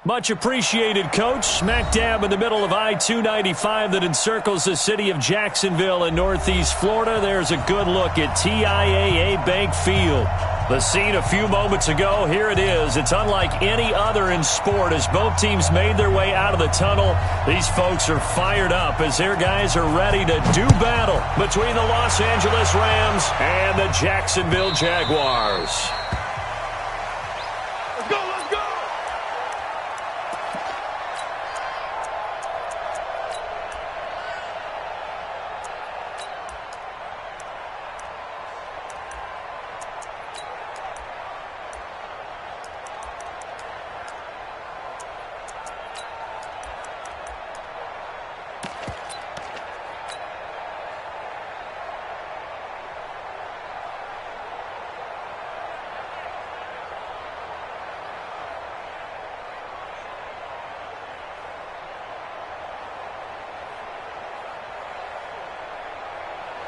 Much appreciated, Coach. Smack dab in the middle of I-295 that encircles the city of Jacksonville in Northeast Florida. There's a good look at TIAA Bank Field. The scene a few moments ago, here it is. It's unlike any other in sport as both teams made their way out of the tunnel. These folks are fired up as their guys are ready to do battle between the Los Angeles Rams and the Jacksonville Jaguars.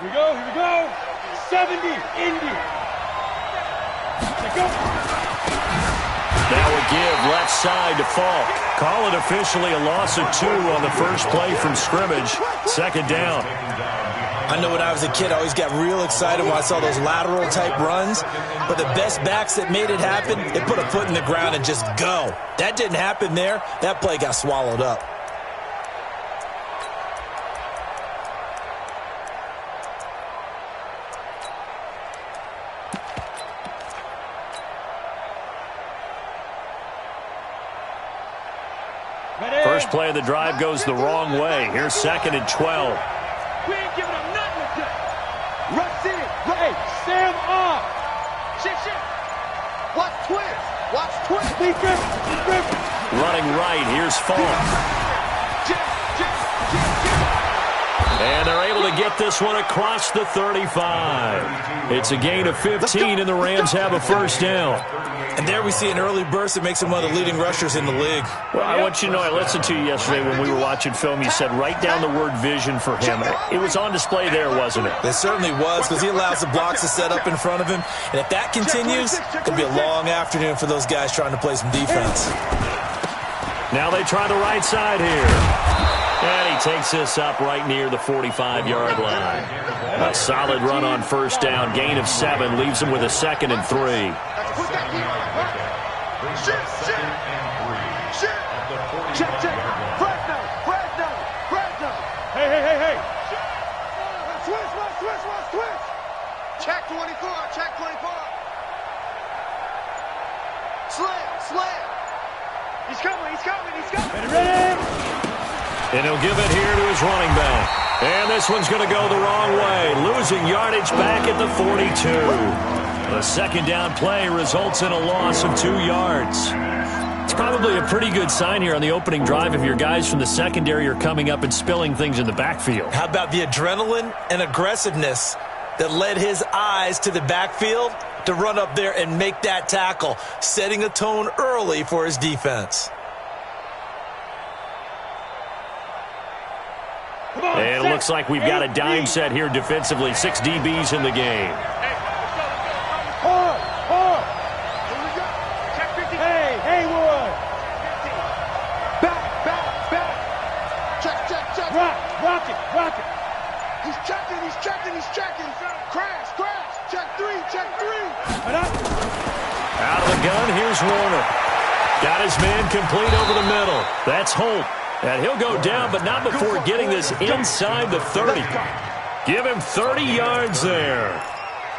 Here we go. 70, Indy. Go. Now we give left side to Falk. Call it officially a loss of 2 on the first play from scrimmage. Second down. I know when I was a kid, I always got real excited when I saw those lateral-type runs. But the best backs that made it happen, they put a foot in the ground and just go. That didn't happen there. That play got swallowed up. First play of the drive goes the wrong way. Here's 2nd and 12. We ain't giving them nothing today. Rush in. Hey, Sam off. Shit. Watch twist. Running right. Here's Falk. And they're able to get this one across the 35. It's a gain of 15, and the Rams have a first down. And there we see an early burst that makes him one of the leading rushers in the league. Well, I want you to know, I listened to you yesterday when we were watching film. You said write down the word vision for him. It was on display there, wasn't it? It certainly was, because he allows the blocks to set up in front of him. And if that continues, it'll be a long afternoon for those guys trying to play some defense. Now they try the right side here. And he takes this up right near the 45-yard line. A solid run on first down. Gain of 7 leaves him with a 2nd and 3. Check. Fresno. Hey. Switch. Check 24. Slam. He's coming. Ready. And he'll give it here to his running back. And this one's going to go the wrong way. Losing yardage back at the 42. The second down play results in a loss of 2 yards. It's probably a pretty good sign here on the opening drive if your guys from the secondary are coming up and spilling things in the backfield. How about the adrenaline and aggressiveness that led his eyes to the backfield to run up there and make that tackle, setting a tone early for his defense. And it looks like we've got a dime set here defensively. 6 DBs in the game. Hard. Check 50. Hey, Haywood. Back. Check. Rock it. He's checking. Crash. Check 3. Out of the gun, here's Warner. Got his man complete over the middle. That's Holt. And he'll go down, but not before getting this inside the 30. Give him 30 yards there.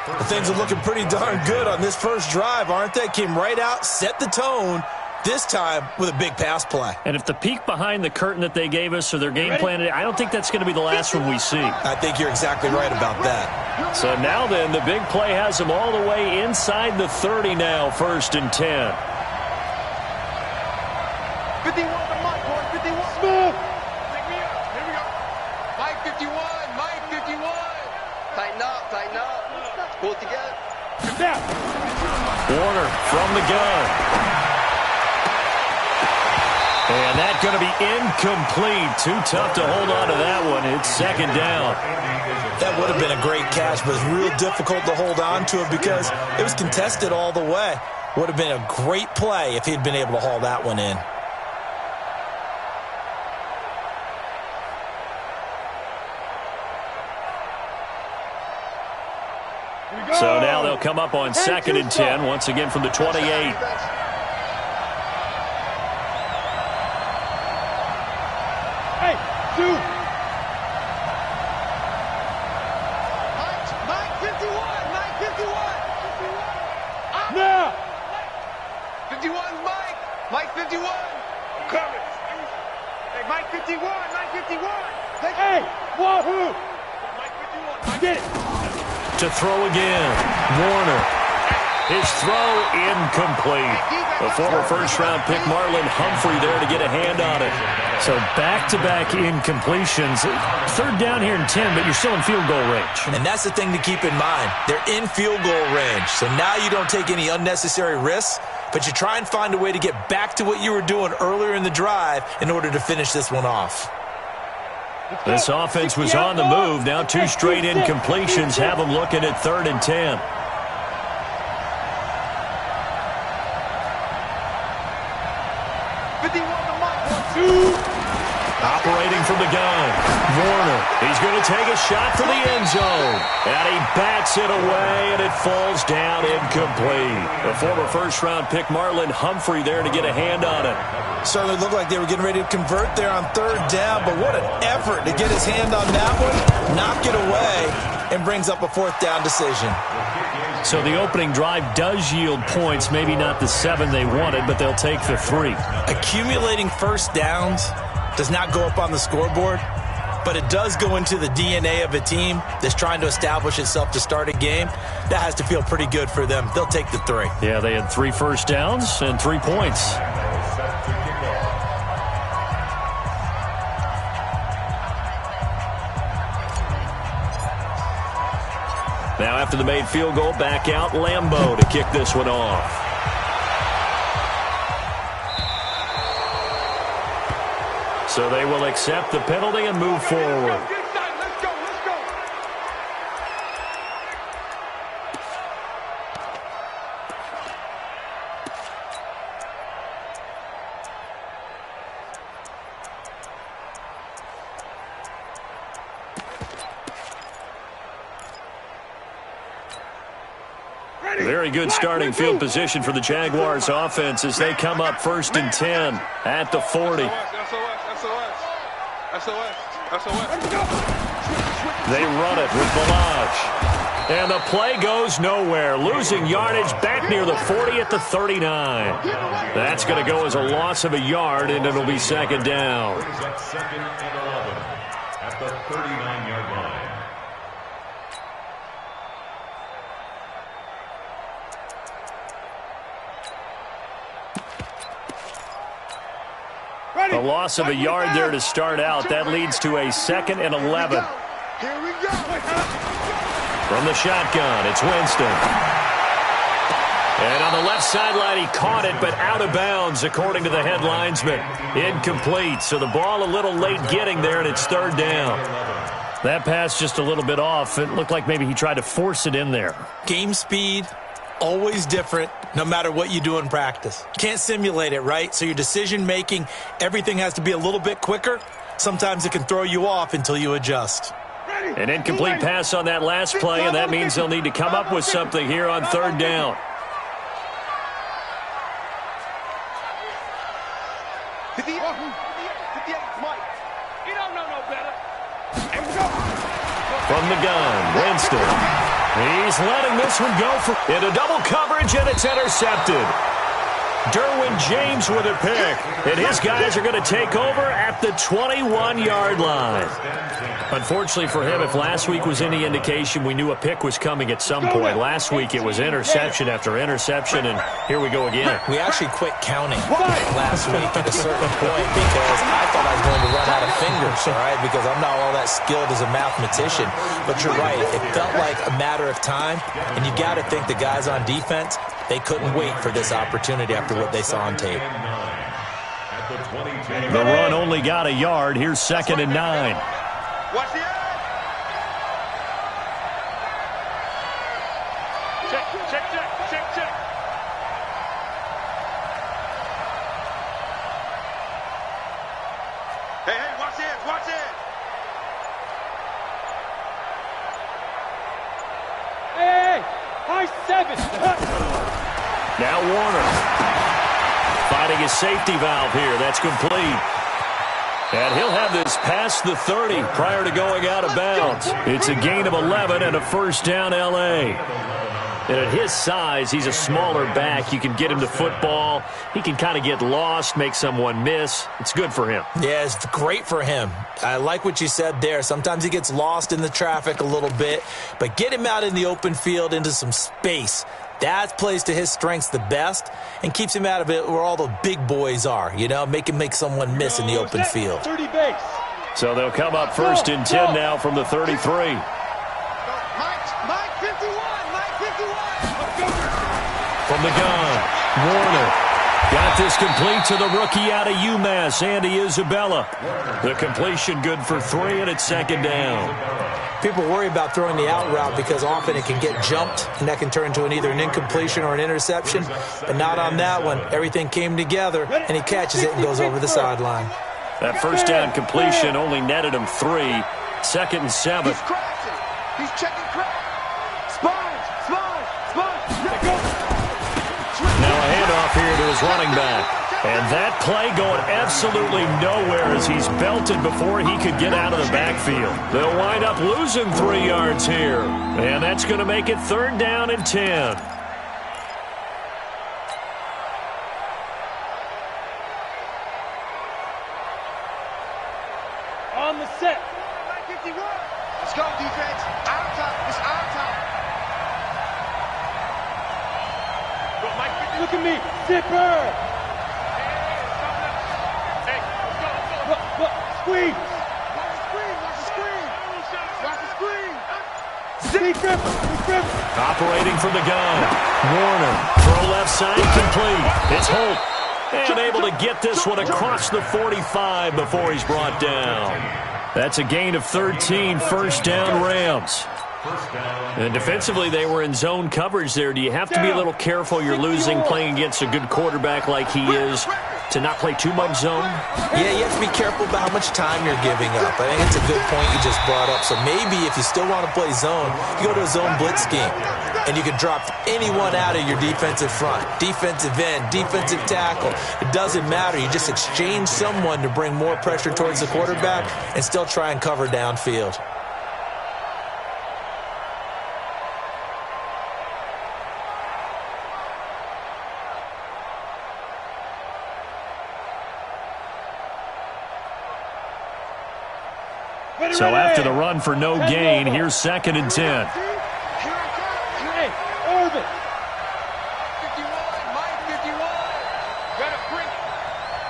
Well, things are looking pretty darn good on this first drive, aren't they? Came right out, set the tone, this time with a big pass play. And if the peek behind the curtain that they gave us or their game plan, I don't think that's going to be the last one we see. I think you're exactly right about that. So now then, the big play has them all the way inside the 30 now, 1st and 10. 51. Smooth. Pick me up. Here we go. Mike 51. Tighten up. Pull it together. Down. Warner from the gun. And that's going to be incomplete. Too tough to hold on to that one. It's 2nd down. That would have been a great catch, but it's real difficult to hold on to it because it was contested all the way. Would have been a great play if he'd been able to haul that one in. So now they'll come up on 2nd and 10, once again from the 28. Hey, two. Mike 51, Mike 51. Now. 51, Mike 51. Coming. Hey, Mike 51, Mike 51. Hey, Wahoo. Mike 51. Get it. To throw again, Warner. His throw incomplete. The former first-round pick Marlon Humphrey there to get a hand on it. So back-to-back incompletions. 3rd down here in 10, but you're still in field goal range. And that's the thing to keep in mind. They're in field goal range. So now you don't take any unnecessary risks, but you try and find a way to get back to what you were doing earlier in the drive in order to finish this one off. This offense was on the move. Now 2 straight incompletions have them looking at 3rd and 10. Operating from the gun, Warner. He's going to take a shot for the end zone. And he bats it away, and it falls down incomplete. The former first-round pick Marlon Humphrey there to get a hand on it. Certainly looked like they were getting ready to convert there on 3rd down, but what an effort to get his hand on that one, knock it away, and brings up a 4th down decision. So the opening drive does yield points, maybe not the 7 they wanted, but they'll take the 3. Accumulating first downs does not go up on the scoreboard, but it does go into the DNA of a team that's trying to establish itself to start a game. That has to feel pretty good for them. They'll take the 3. Yeah, they had 3 first downs and 3 points. Now after the made field goal, back out Lambeau to kick this one off. So they will accept the penalty and move forward. Let's go. Very good starting field position for the Jaguars offense as they come up 1st and 10 at the 40. They run it with Balaj. And the play goes nowhere. Losing yardage back near the 40 at the 39. That's going to go as a loss of a yard, and it'll be 2nd down. Second and 11 at the 39-yard line. A loss of a yard there to start out. That leads to a 2nd and 11. Here we go. From the shotgun, it's Winston. And on the left sideline, he caught it, but out of bounds, according to the head linesman. Incomplete, so the ball a little late getting there, and it's 3rd down. That pass just a little bit off. It looked like maybe he tried to force it in there. Game speed, always different, no matter what you do in practice. Can't simulate it, right? So your decision-making, everything has to be a little bit quicker. Sometimes it can throw you off until you adjust. An incomplete pass on that last play, and that means they'll need to come up with something here on 3rd down. From the gun, Winston. He's letting this one go into double coverage, and it's intercepted. Derwin James with a pick, and his guys are going to take over at the 21-yard line. Unfortunately for him, if last week was any indication, we knew a pick was coming at some point. Last week it was interception after interception, and here we go again. We actually quit counting last week at a certain point because I thought I was going to run out of fingers, all right, because I'm not all that skilled as a mathematician. But you're right, it felt like a matter of time, and you got to think the guys on defense, they couldn't wait for this opportunity after what they saw on tape. The run only got a yard. Here's 2nd and 9. Watch the edge. Check. Hey, watch the edge. Hey. Now Warner. Finding his safety valve here. That's complete. And he'll have this past the 30 prior to going out of bounds. It's a gain of 11 and a first down L.A. And at his size, he's a smaller back. You can get him to football. He can kind of get lost, make someone miss. It's good for him. Yeah, it's great for him. I like what you said there. Sometimes he gets lost in the traffic a little bit, but get him out in the open field into some space. That plays to his strengths the best and keeps him out of it where all the big boys are, you know, make him make someone miss in the open field. 30 base. So they'll come up first and 10 now from the 33. Mike 51. Mike 51. From the gun, Warner. Got this complete to the rookie out of UMass, Andy Isabella. The completion good for 3, and it's second down. People worry about throwing the out route because often it can get jumped, and that can turn into either an incompletion or an interception. But not on that one. Everything came together, and he catches it and goes over the sideline. That first down completion only netted him 3. Second and 7. He's crashing. He's checking crack. Sponge. Let go. Now a handoff here to his running back. And that play going absolutely nowhere as he's belted before he could get out of the backfield. They'll wind up losing 3 yards here. And that's going to make it third down and 10. On the set. Mike 51. Let's go, defense. Our time. It's our time. Go, Mike 51. Look at me. Zipper. Hey, let's go. Look. Squeeze. Watch the screen. Watch the screen. Big grip. Operating from the gun. Warner. Throw left side complete. It's Holt. And able to get this one across the 45 before he's brought down. That's a gain of 13, first down Rams. And defensively, they were in zone coverage there. Do you have to be a little careful? You're losing playing against a good quarterback like he is to not play too much zone? Yeah, you have to be careful about how much time you're giving up. I think it's a good point you just brought up. So maybe if you still want to play zone, you go to a zone blitz scheme. And you can drop anyone out of your defensive front. Defensive end, defensive tackle. It doesn't matter. You just exchange someone to bring more pressure towards the quarterback and still try and cover downfield. So after the run for no gain, here's second and 10. Hey, orbit. 51. Mike 51. Better bring it.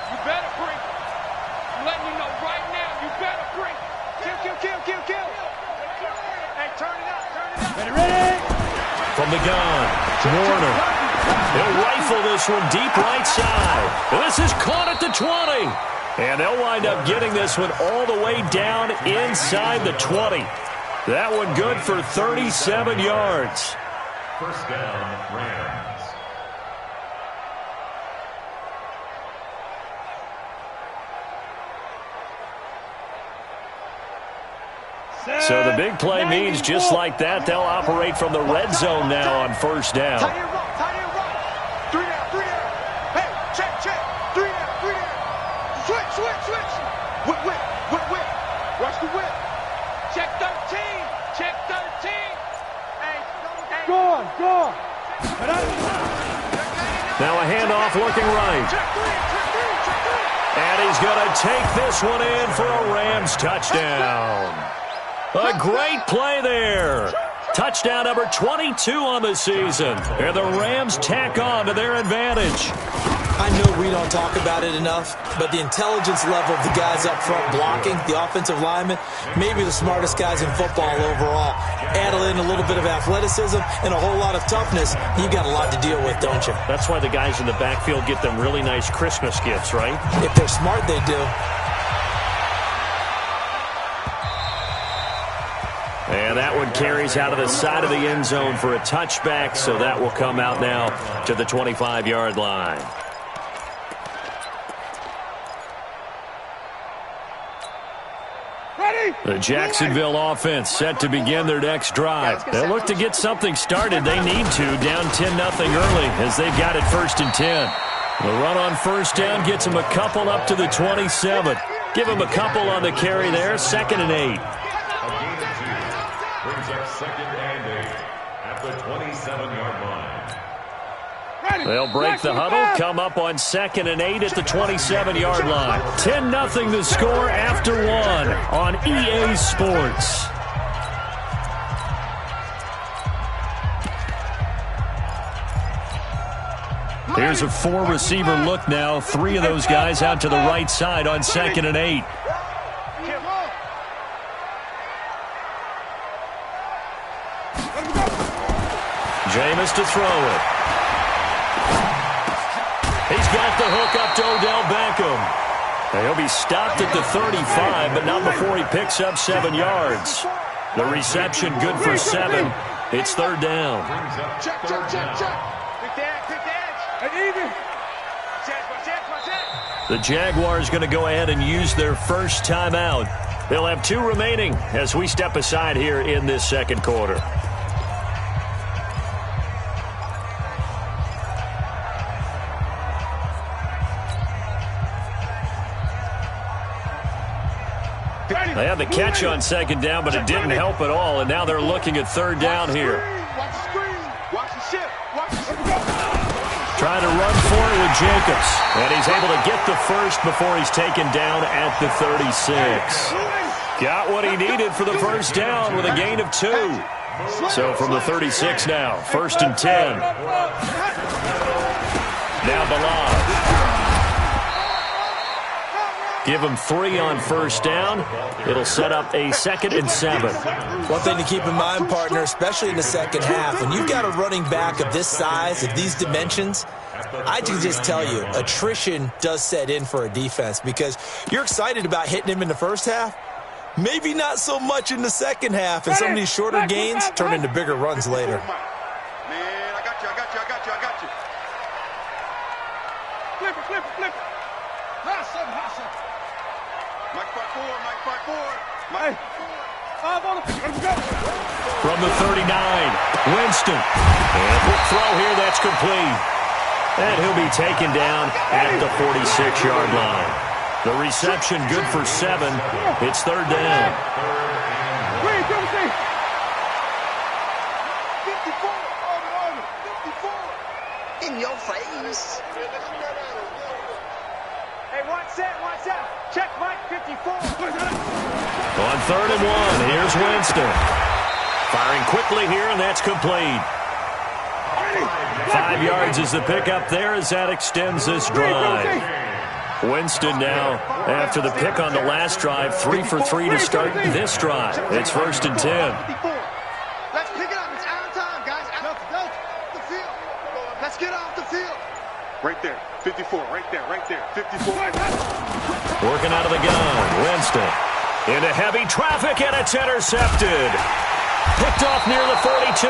You better bring it. I'm letting you know right now. You better bring it. Kill. Hey, turn it up. Ready. From the gun, Warner. He'll rifle this one deep right side. This is caught at the 20. And they'll wind up getting this one all the way down inside the 20. That one good for 37 yards. First down, Rams. So the big play means just like that, they'll operate from the red zone now on first down. Tight end right. 3 down. Hey, check. 3 down. Switch. Whip. Watch the whip. Check 13. Hey. Go on. Now a handoff looking right. And he's going to take this one in for a Rams touchdown. A great play there. Touchdown number 22 on the season. And the Rams tack on to their advantage. I know we don't talk about it enough, but the intelligence level of the guys up front blocking, the offensive linemen, maybe the smartest guys in football overall. Add in a little bit of athleticism and a whole lot of toughness, you got a lot to deal with, don't you? That's why the guys in the backfield get them really nice Christmas gifts, right? If they're smart, they do. And that one carries out of the side of the end zone for a touchback, so that will come out now to the 25-yard line. Ready. The Jacksonville offense set to begin their next drive. They'll look to get something started. They need to, down 10-0 early as they've got it 1st and 10. The run on 1st down gets them a couple up to the 27. Give them a couple on the carry there, 2nd and 8. A gain of 2. Brings up 2nd and 8 at the 27-yard line. They'll break the huddle, come up on 2nd and 8 at the 27-yard line. 10-0 the score after 1 on EA Sports. Here's a 4-receiver look now. 3 of those guys out to the right side on 2nd and 8. Jameis to throw it. He's got the hook up to Odell Beckham. He'll be stopped at the 35, but not before he picks up 7 yards. The reception good for 7. It's 3rd down. Check. Good dash. And even. The Jaguars going to go ahead and use their first timeout. They'll have 2 remaining as we step aside here in this 2nd quarter. They had the catch on 2nd down, but it didn't help at all, and now they're looking at 3rd down here. Watch the screen. Watch the ship. Trying to run for it with Jacobs, and he's able to get the first before he's taken down at the 36. Got what he needed for the 1st down with a gain of 2. So from the 36 now, 1st and 10. Now Bilal. Give him 3 on 1st down. It'll set up a 2nd and 7. One thing to keep in mind, partner, especially in the second half, when you've got a running back of this size, of these dimensions, I can just tell you, attrition does set in for a defense because you're excited about hitting him in the first half. Maybe not so much in the second half, and some of these shorter gains turn into bigger runs later. Man, I got you. Flip it. Hustle. Mike 5-4. From the 39, Winston. And a quick throw here, that's complete. And he'll be taken down at the 46-yard line. The reception good for 7. It's 3rd down. 54. In your face. Hey, one set. Check Mike 54. On 3rd and 1, here's Winston. Firing quickly here, and that's complete. 5 yards is the pickup there as that extends this drive. Winston now, after the pick on the last drive, 3 for 3 to start this drive. It's 1st and 10. Let's pick it up. It's out of time, guys. Out the field. Let's get off the field. Right there. 54. Right there. 54. Working out of the gun. Winston into heavy traffic, and it's intercepted. Picked off near the 42.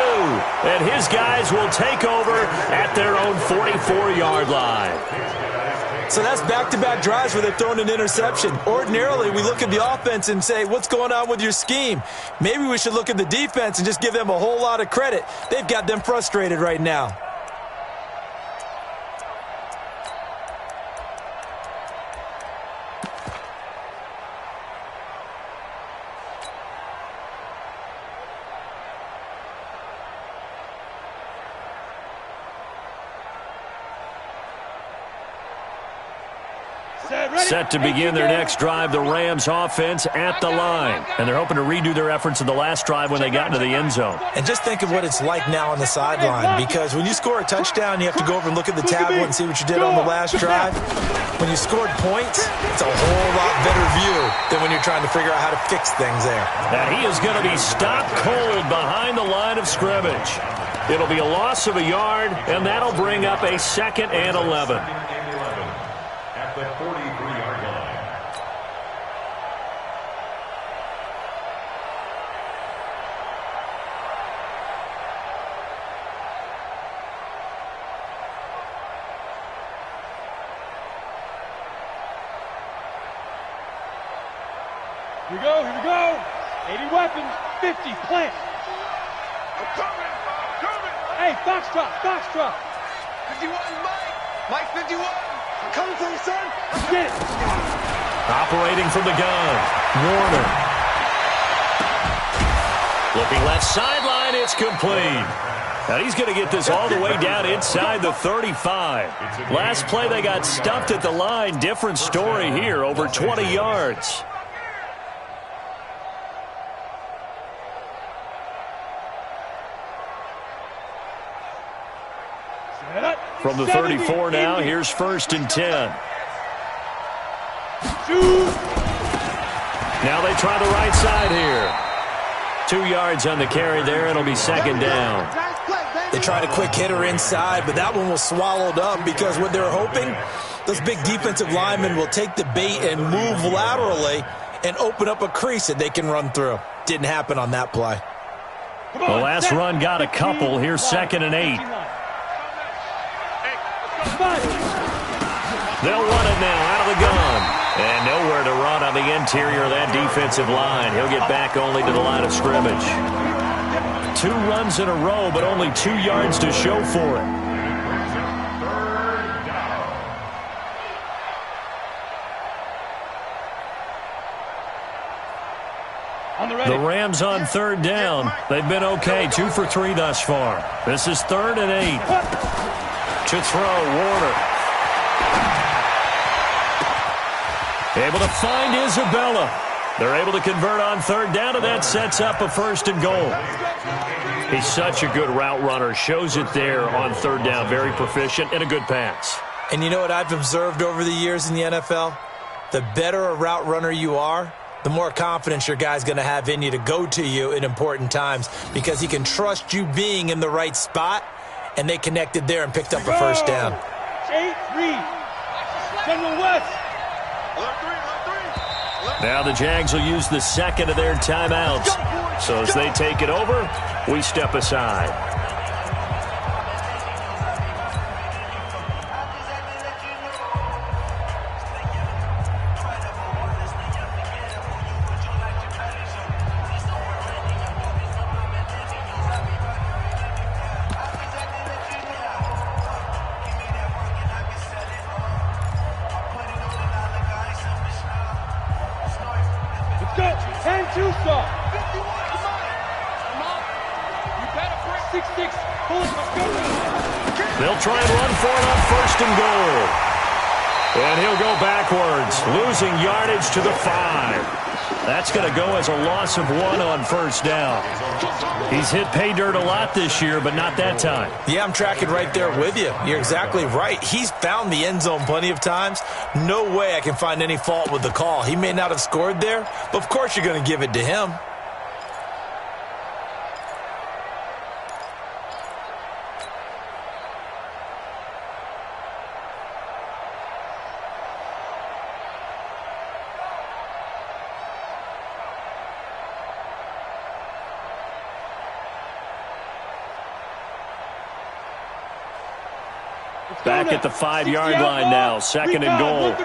And his guys will take over at their own 44-yard line. So that's back-to-back drives where they've thrown an interception. Ordinarily, we look at the offense and say, what's going on with your scheme? Maybe we should look at the defense and just give them a whole lot of credit. They've got them frustrated right now. Set to begin their next drive, the Rams offense at the line. And they're hoping to redo their efforts in the last drive when they got into the end zone. And just think of what it's like now on the sideline, because when you score a touchdown, you have to go over and look at the tablet and see what you did on the last drive. When you scored points, it's a whole lot better view than when you're trying to figure out how to fix things there. And he is going to be stopped cold behind the line of scrimmage. It'll be a loss of a yard, and that'll bring up a 2nd and 11. At the 43-yard line. Here we go, here we go. 80 weapons, 50, plant. I'm coming. Hey, Foxtrot, Foxtrot. 51, Mike 51. I'm coming for you, son. Get it. Operating from the gun, Warner. Looking left sideline, it's complete. Now he's going to get this all the way down inside the 35. Last play, they got stuffed at the line. Different story here, over 20 yards. From the 34 now, here's 1st and 10. Now they try the right side here. 2 yards on the carry there. It'll be 2nd down. They tried a quick hitter inside, but that one was swallowed up because what they're hoping, those big defensive linemen will take the bait and move laterally and open up a crease that they can run through. Didn't happen on that play. The last run got a couple. Here's 2nd and 8. They'll run it now out of the gun. And nowhere to run on the interior of that defensive line. He'll get back only to the line of scrimmage. 2 runs in a row, but only 2 yards to show for it. The Rams on 3rd down. They've been okay, 2 for 3 thus far. This is 3rd and 8. To throw, Warner. Able to find Isabella. They're able to convert on 3rd down, and that sets up a 1st and goal. He's such a good route runner. Shows it there on 3rd down. Very proficient and a good pass. And you know what I've observed over the years in the NFL? The better a route runner you are, the more confidence your guy's going to have in you to go to you in important times because he can trust you being in the right spot, and they connected there and picked up a 1st down. 8-3. General West. Now the Jags will use the 2nd of their timeouts. So as they take it over, we step aside. They'll try and run for it on 1st and goal. And he'll go backwards, losing yardage to the 5. That's going to go as a loss of 1 on 1st down. He's hit pay dirt a lot this year, but not that time. Yeah, I'm tracking right there with you. You're exactly right. He's found the end zone plenty of times. No way I can find any fault with the call. He may not have scored there, but of course you're going to give it to him. Back at the 5-yard line now, 2nd and goal.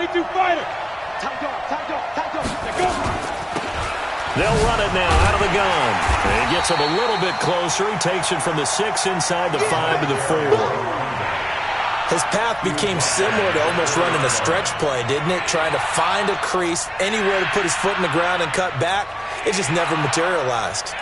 They'll run it now out of the gun. And he gets him a little bit closer. He takes it from the 6 inside the 5 to the 4. His path became similar to almost running a stretch play, didn't it? Trying to find a crease, anywhere to put his foot in the ground and cut back. It just never materialized.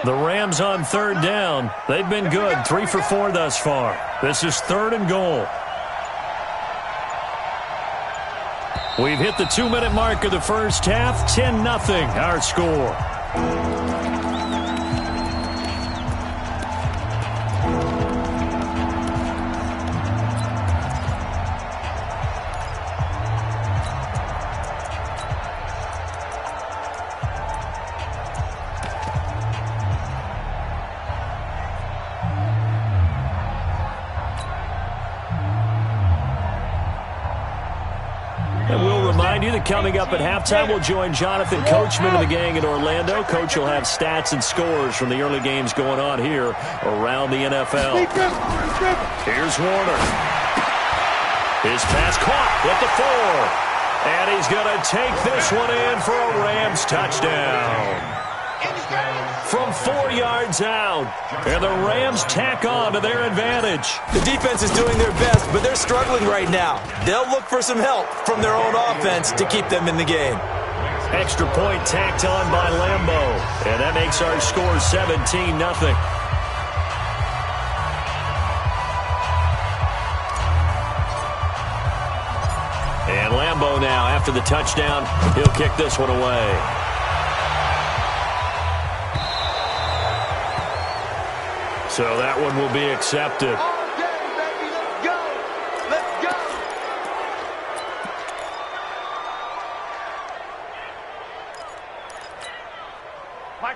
The Rams on 3rd down. They've been good, 3 for 4 thus far. This is 3rd and goal. We've hit the 2-minute mark of the first half. 10-0 our score. remind you that coming up at halftime, we'll join Jonathan Coachman and the gang in Orlando. Coach will have stats and scores from the early games going on here around the NFL. Here's Warner. His pass caught at the 4. And he's going to take this one in for a Rams touchdown. From 4 yards out. And the Rams tack on to their advantage. The defense is doing their best, but they're struggling right now. They'll look for some help from their own offense to keep them in the game. Extra point tacked on by Lambo. And that makes our score 17-0. And Lambo now, after the touchdown, he'll kick this one away. So that one will be accepted.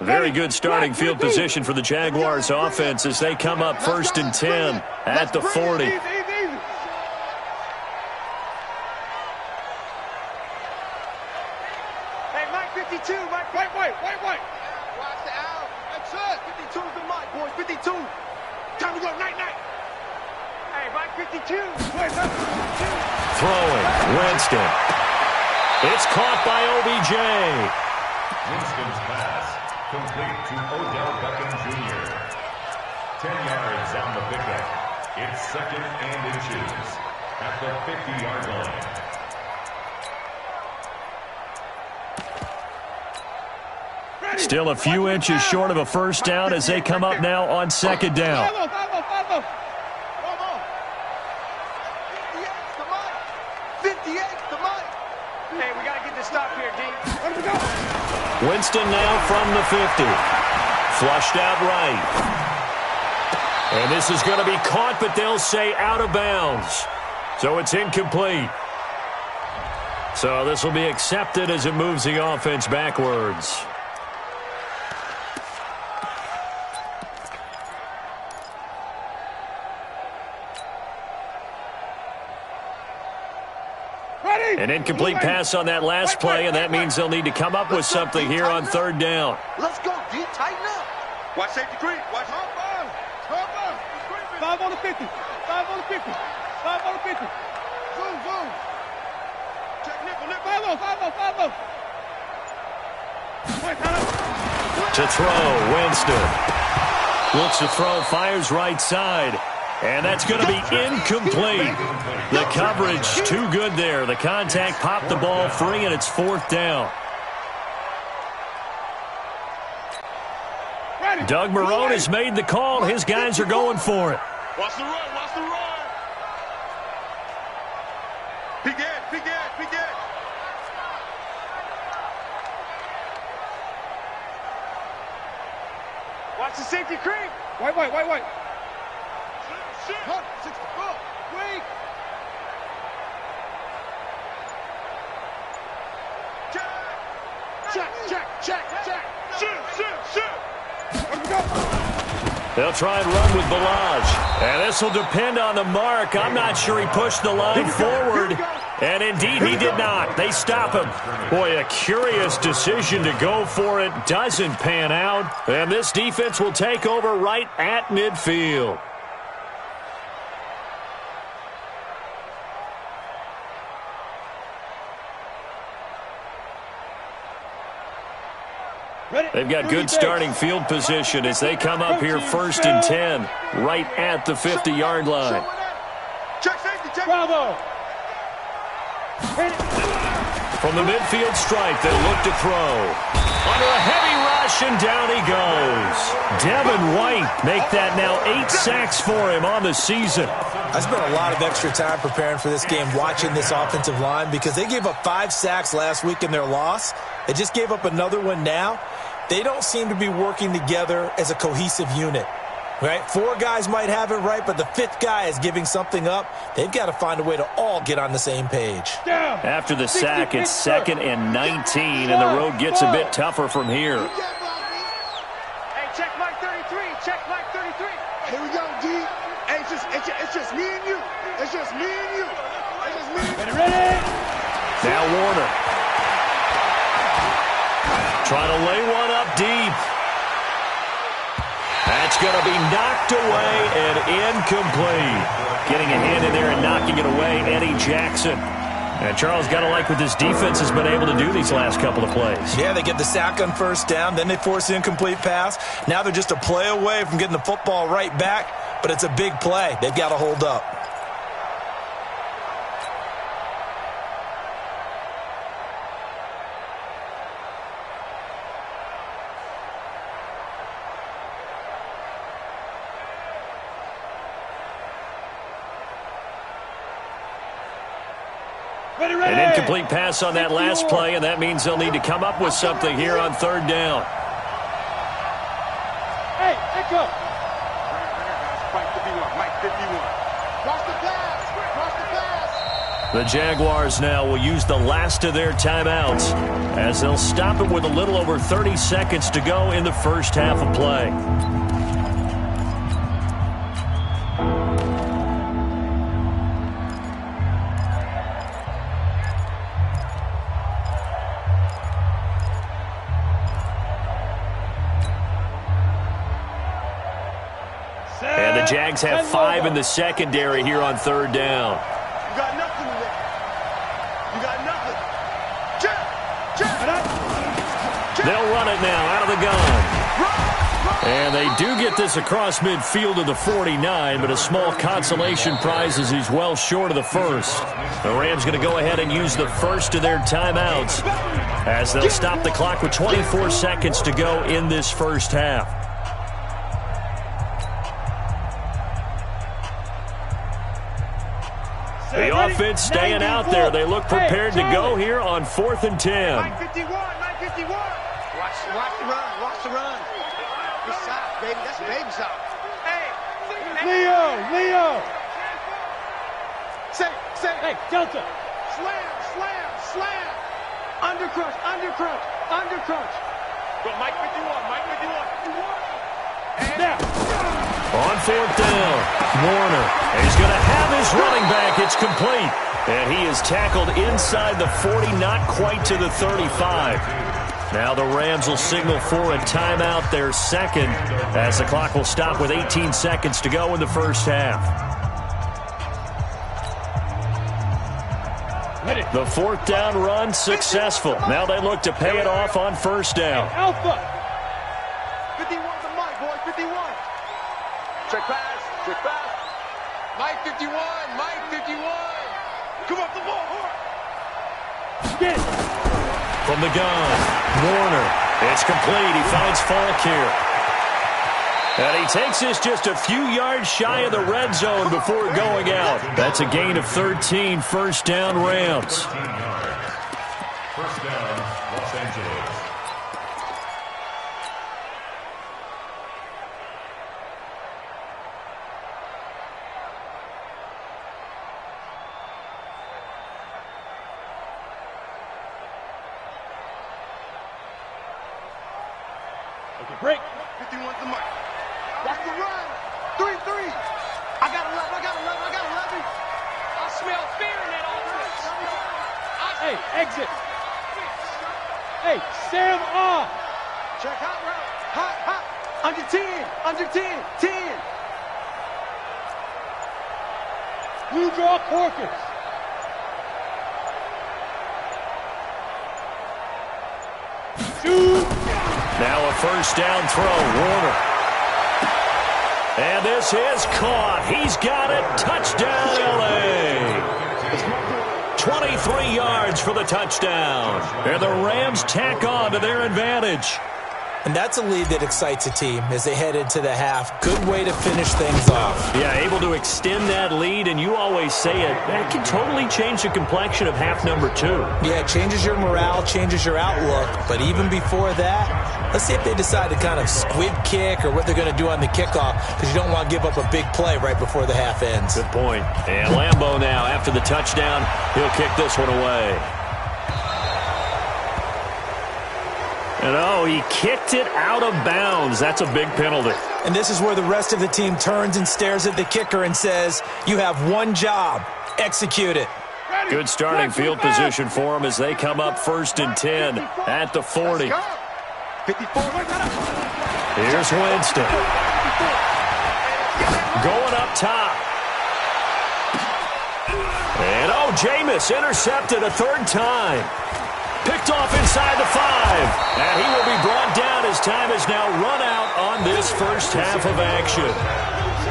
Very good starting field position for the Jaguars offense as they come up 1st and 10 at the 40. Hey, Mike 52, Mike, wait. Watch the out. That's it. 52's the Mike, boys. 52. Time to go, night. Hey, Mike 52. Throwing, Winston. It's caught by OBJ. Winston's pass complete to Odell Beckham Jr. 10 yards on the pickup. It's 2nd and inches at the 50-yard line. Still a few inches short of a first down as they come up now on 2nd down. 58 to Mike. Hey, we got to get this stop here, D. Winston now from the 50. Flushed out right. And this is going to be caught, but they'll say out of bounds. So it's incomplete. So this will be accepted as it moves the offense backwards. An incomplete pass on that last play, and that means they'll need to come up with something here on 3rd down. Let's go, D. Tighten up. Watch safety creep. Watch hop on. 5 on the 50. 5 on the 50. 5 on the 50. Zoom. Check nickel. 5 on. To throw, Winston. Looks to throw, fires right side. And that's going to be incomplete. The coverage too good there. The contact popped the ball free, and it's 4th down. Doug Marrone has made the call. His guys are going for it. Watch the run. Peek it. Watch the safety creep. Wait. Shit. 64. Wait. Check. Shoot. They'll try and run with Balaj. And this will depend on the mark. I'm not sure he pushed the line forward. And indeed, he did not. They stop him. Boy, a curious decision to go for it. Doesn't pan out. And this defense will take over right at midfield. They've got good starting field position as they come up here 1st and 10, right at the 50-yard line. Check safety. Bravo. From the midfield stripe, they'll look to throw. Under a heavy rush, and down he goes. Devin White make that now 8 sacks for him on the season. I spent a lot of extra time preparing for this game watching this offensive line because they gave up 5 sacks last week in their loss. They just gave up another one now. They don't seem to be working together as a cohesive unit. Right? 4 guys might have it right, but the 5th guy is giving something up. They've got to find a way to all get on the same page. After the sack, it's 2nd and 19, and the road gets a bit tougher from here. Hey, check Mike 33. Check Mike 33. Here we go, D. Hey, it's just me and you. It's just me and you. Ready? Now Warner. Trying to lay one up deep. That's going to be knocked away and incomplete. Getting a hand in there and knocking it away, Eddie Jackson. And Charles, got to like what this defense has been able to do these last couple of plays. Yeah, they get the sack on first down, then they force the incomplete pass. Now they're just a play away from getting the football right back, but it's a big play. They've got to hold up. An incomplete pass on that last play, and that means they'll need to come up with something here on third down. Hey, echo. Mike 51, Mike 51. Cross the pass, cross the pass. The Jaguars now will use the last of their timeouts as they'll stop it with a little over 30 seconds to go in the first half of play. And the Jags have 5 in the secondary here on third down. You got nothing today. You got nothing. They'll run it now out of the gun. And they do get this across midfield to the 49, but a small consolation prize as he's well short of the first. The Rams going to go ahead and use the first of their timeouts as they'll stop the clock with 24 seconds to go in this first half. The offense staying out there. They look prepared to go here on 4th and 10. Mike 51, Mike 51. Watch the run, watch the run. It's soft, baby. That's baby soft. Hey, Leo. Say. Hey, Delta. Slam. Undercrunch. Go, Mike 51, Mike 51. Now. On 4th down, Warner. He's going to have his running back. It's complete. And he is tackled inside the 40, not quite to the 35. Now the Rams will signal for a timeout, their second, as the clock will stop with 18 seconds to go in the first half. The 4th down run successful. Now they look to pay it off on first down. Alpha. 51 to Mike, boy, 51. Check pass. Mike 51, Mike 51. Come up the ball, Get. From the gun, Warner. It's complete. He finds Falk here. And he takes this just a few yards shy of the red zone before going out. That's a gain of 13, first down Rams. First down, Los Angeles. Break. 51 to Mike. Watch the run. 3-3. I got 11. I smell fear in that offense. Hey, exit. Hey, Sam off. Check hot route. Under 10. 10. Blue draw Corkers. Shoot. Now a first down throw, Warner. And this is caught. He's got it. Touchdown, L.A. 23 yards for the touchdown. And the Rams tack on to their advantage. And that's a lead that excites a team as they head into the half. Good way to finish things off. Yeah, able to extend that lead, and you always say it, that can totally change the complexion of half number 2. Yeah, it changes your morale, changes your outlook. But even before that, let's see if they decide to kind of squib kick or what they're going to do on the kickoff, because you don't want to give up a big play right before the half ends. Good point. And Lambeau now, after the touchdown, he'll kick this one away. And he kicked it out of bounds. That's a big penalty. And this is where the rest of the team turns and stares at the kicker and says, you have one job, execute it. Good starting field position for them as they come up 1st and 10 at the 40. Here's Winston. Going up top. And, Jameis intercepted a 3rd time. Picked off inside the 5. And he will be brought down as time has now run out on this first half of action.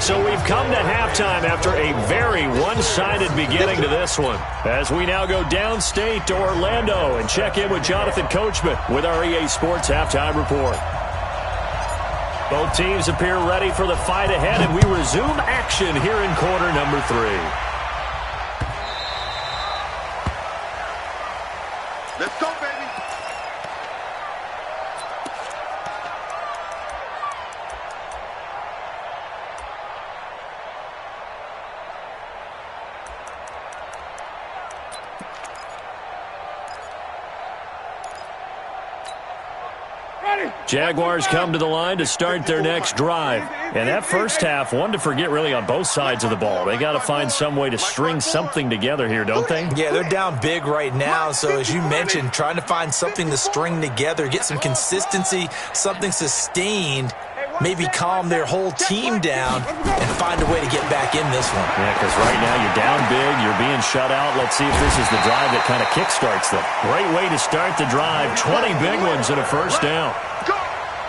So we've come to halftime after a very one-sided beginning to this one. As we now go downstate to Orlando and check in with Jonathan Coachman with our EA Sports Halftime Report. Both teams appear ready for the fight ahead, and we resume action here in quarter number 3. Let's go, baby. Jaguars come to the line to start their next drive. And that first half, one to forget really on both sides of the ball. They got to find some way to string something together here, don't they? Yeah, they're down big right now. So as you mentioned, trying to find something to string together, get some consistency, something sustained, maybe calm their whole team down and find a way to get back in this one. Yeah, because right now you're down big, you're being shut out. Let's see if this is the drive that kind of kickstarts them. Great way to start the drive. 20 big ones and a first down.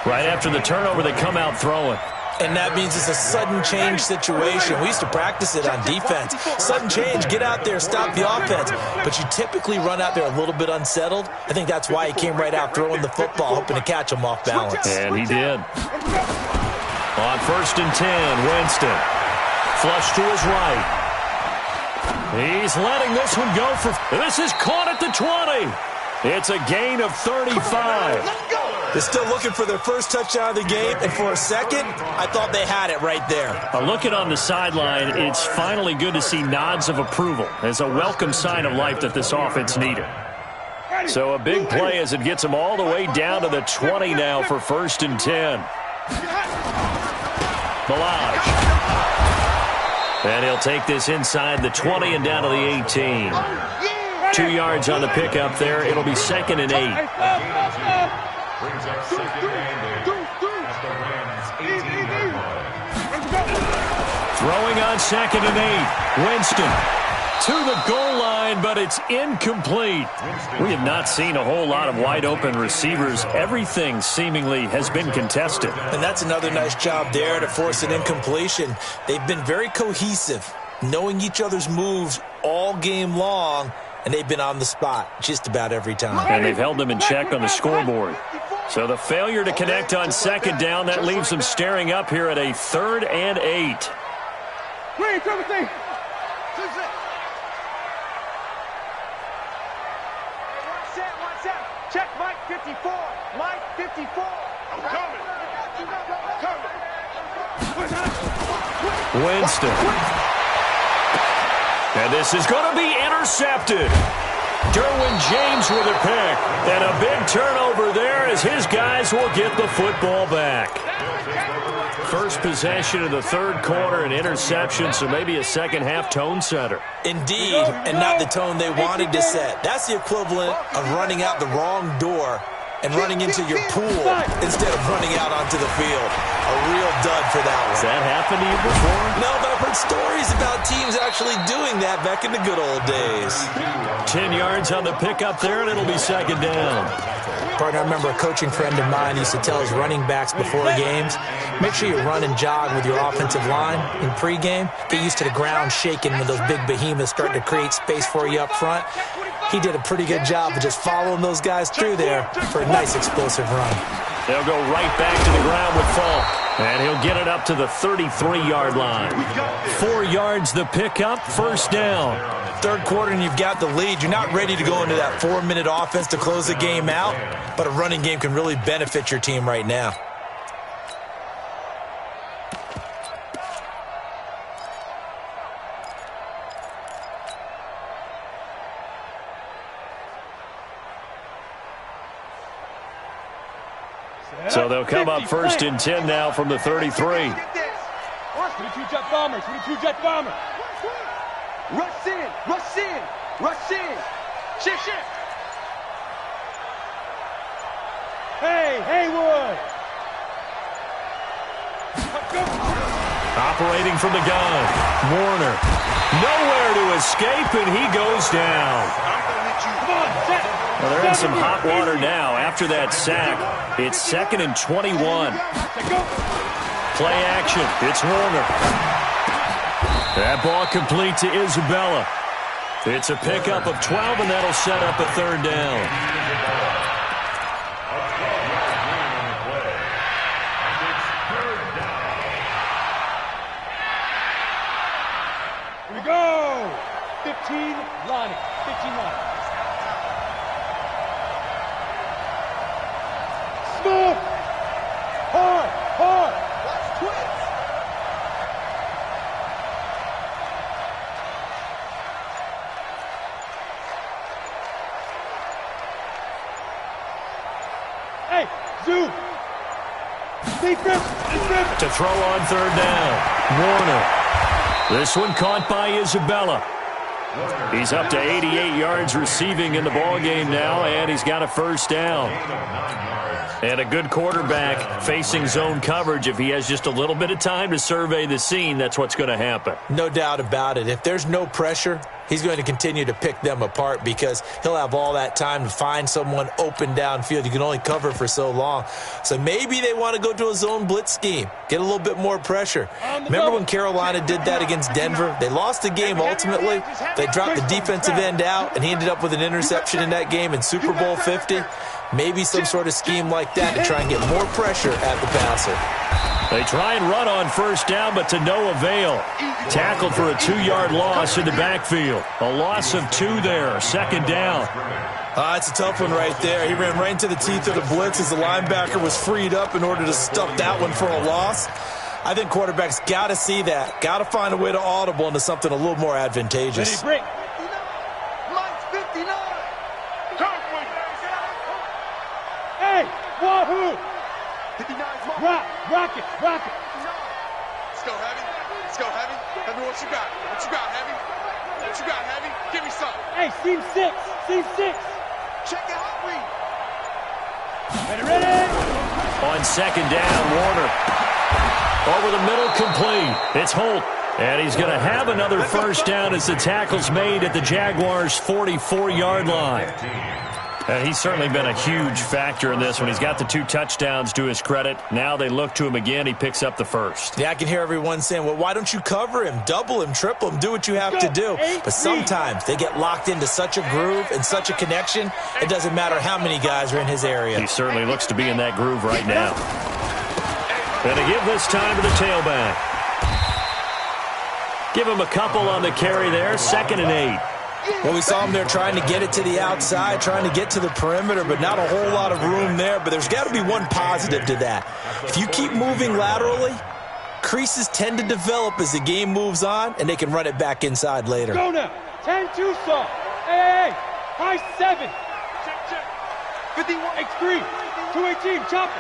Right after the turnover, they come out throwing. And that means it's a sudden change situation. We used to practice it on defense. Sudden change, get out there, stop the offense. But you typically run out there a little bit unsettled. I think that's why he came right out throwing the football, hoping to catch him off balance. And he did. On 1st and 10, Winston. Flush to his right. He's letting this one go for... This is caught at the 20. It's a gain of 35. They're still looking for their first touchdown of the game, and for a second, I thought they had it right there. Looking on the sideline, it's finally good to see nods of approval as a welcome sign of life that this offense needed. So a big play as it gets them all the way down to the 20 now for 1st and 10. Balaj. And he'll take this inside the 20 and down to the 18. 2 yards on the pickup there. It'll be 2nd and 8. Brings up 2nd and 8 at the Rams' 18-yard line. Throwing on 2nd and 8. Winston to the goal line, but it's incomplete. We have not seen a whole lot of wide-open receivers. Everything seemingly has been contested. And that's another nice job there to force an incompletion. They've been very cohesive, knowing each other's moves all game long, and they've been on the spot just about every time. And they've held them in check on the scoreboard. So the failure to connect on 2nd down, that leaves them staring up here at a 3rd and 8. Green, Timothy. Check Mike 54. Mike 54. I'm coming. Winston. And this is going to be intercepted. Derwin James with a pick. And a big turnover there as his guys will get the football back. First possession of the 3rd quarter, an interception, so maybe a second-half tone setter. Indeed, and not the tone they wanted to set. That's the equivalent of running out the wrong door and running into your pool instead of running out onto the field. A real dud for that one. Has that happened to you before? No, but I've heard stories about teams actually doing that back in the good old days. 10 yards on the pickup there, and it'll be 2nd down. Partner, I remember a coaching friend of mine used to tell his running backs before games, make sure you run and jog with your offensive line in pregame. Get used to the ground shaking when those big behemoths start to create space for you up front. He did a pretty good job of just following those guys through there for a nice explosive run. They'll go right back to the ground with Falk. And he'll get it up to the 33-yard line. 4 yards the pickup, 1st down. 3rd quarter and you've got the lead. You're not ready to go into that 4-minute offense to close the game out, but a running game can really benefit your team right now. So they'll come up 1st and 10 now from the 33. 22 jet bombers, 22 jet bombers. Rush in, rush in. Rush in. Shit, shit. Hey, Haywood. Operating from the gun. Warner. Nowhere to escape, and he goes down. Come on, set. Well, they're in some hot water now. After that sack, it's 2nd and 21. Play action. It's Warner. That ball complete to Isabella. It's a pickup of 12, and that'll set up a 3rd down. Here we go. 15 Lonnie. 15 Lonnie. Smooth. Hard. Watch twins. Hey, zoom. Defense. To throw on 3rd down. Warner. This one caught by Isabella. He's up to 88 yards receiving in the ballgame now, and he's got a 1st down. And a good quarterback facing zone coverage. If he has just a little bit of time to survey the scene, that's what's going to happen. No doubt about it. If there's no pressure, he's going to continue to pick them apart because he'll have all that time to find someone open downfield. You can only cover for so long. So maybe they want to go to a zone blitz scheme, get a little bit more pressure. Remember when Carolina did that against Denver? They lost the game ultimately. They dropped the defensive end out, and he ended up with an interception in that game in Super Bowl 50. Maybe some sort of scheme like that to try and get more pressure at the passer. They try and run on 1st down, but to no avail. Tackled for a 2-yard loss in the backfield. A loss of 2 there, 2nd down. It's a tough one right there. He ran right into the teeth of the blitz as the linebacker was freed up in order to stuff that one for a loss. I think quarterbacks got to see that. Got to find a way to audible into something a little more advantageous. Ready, break. Mine's 59. Hey, wahoo! 59's mine. Rock it. Let's go, Heavy. Heavy, what you got? Heavy? What you got, Heavy? Give me some. Hey, seam 6. Check it out, Ready? On 2nd down, Warner. Over the middle, complete. It's Holt. And he's going to have another 1st down as the tackle's made at the Jaguars' 44-yard line. And he's certainly been a huge factor in this one. He's got the 2 touchdowns to his credit. Now they look to him again. He picks up the 1st. Yeah, I can hear everyone saying, well, why don't you cover him, double him, triple him, do what you have to do. But sometimes they get locked into such a groove and such a connection, it doesn't matter how many guys are in his area. He certainly looks to be in that groove right now. And to give this time to the tailback. Give him a couple on the carry there, 2nd and 8. Well, we saw him there trying to get it to the outside, trying to get to the perimeter, but not a whole lot of room there. But there's got to be one positive to that. If you keep moving laterally, creases tend to develop as the game moves on, and they can run it back inside later. Go now. 10-2 saw. Hey. High 7. Check. 51. X3. 218. Chop it.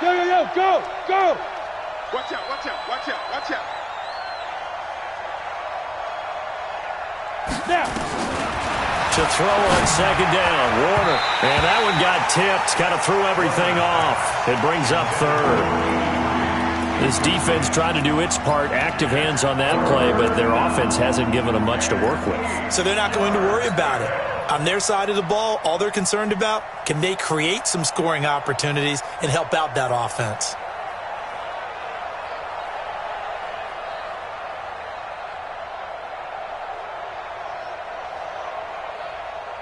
Yo. Go. Watch out. Now. To throw on 2nd down, Warner. And that one got tipped. Kind of threw everything off. It brings up 3rd. This defense trying to do its part, active hands on that play, but their offense hasn't given them much to work with. So they're not going to worry about it. On their side of the ball, all they're concerned about, can they create some scoring opportunities and help out that offense?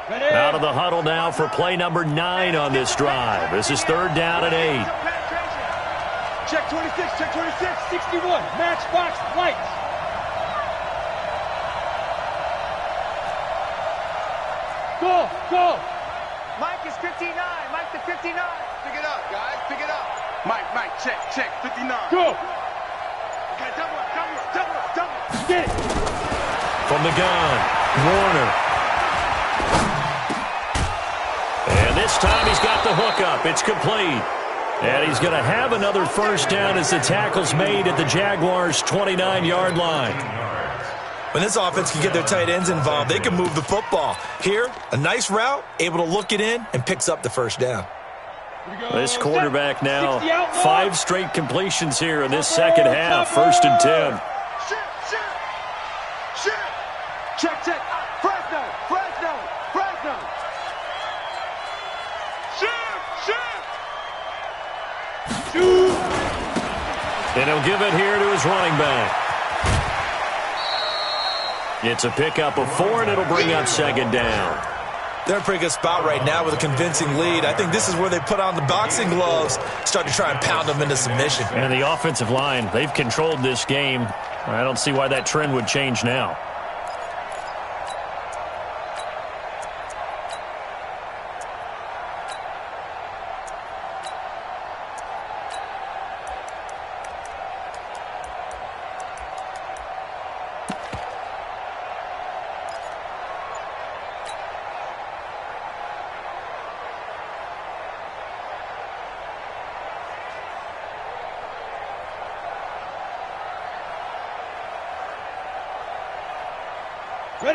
Out of the huddle now for play number 9 on this drive. This is 3rd down and 8. Check 26. 61. Matchbox lights. Go. Mike is 59. Mike to 59. Pick it up, guys. Pick it up. Mike, check. 59. Go. Okay, double up. Get it. From the gun, Warner. And this time he's got the hook up. It's complete. And he's going to have another 1st down as the tackle's made at the Jaguars' 29-yard line. When this offense can get their tight ends involved, they can move the football. Here, a nice route, able to look it in, and picks up the first down. This quarterback now, 5 straight completions here in this second half. 1st and 10. Check. Fresno. Shoot. And he'll give it here to his running back. It's a pickup of 4, and it'll bring up 2nd down. They're in a pretty good spot right now with a convincing lead. I think this is where they put on the boxing gloves, start to try and pound them into submission. And the offensive line, they've controlled this game. I don't see why that trend would change now.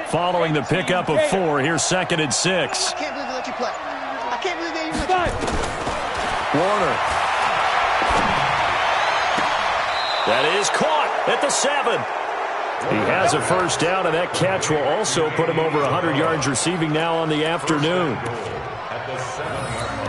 Following the pickup of 4, here's 2nd and 6. I can't believe they let you play. I can't believe they even let you play. Warner. That is caught at the 7. He has a first down, and that catch will also put him over 100 yards receiving now on the afternoon. At the 7-yard line.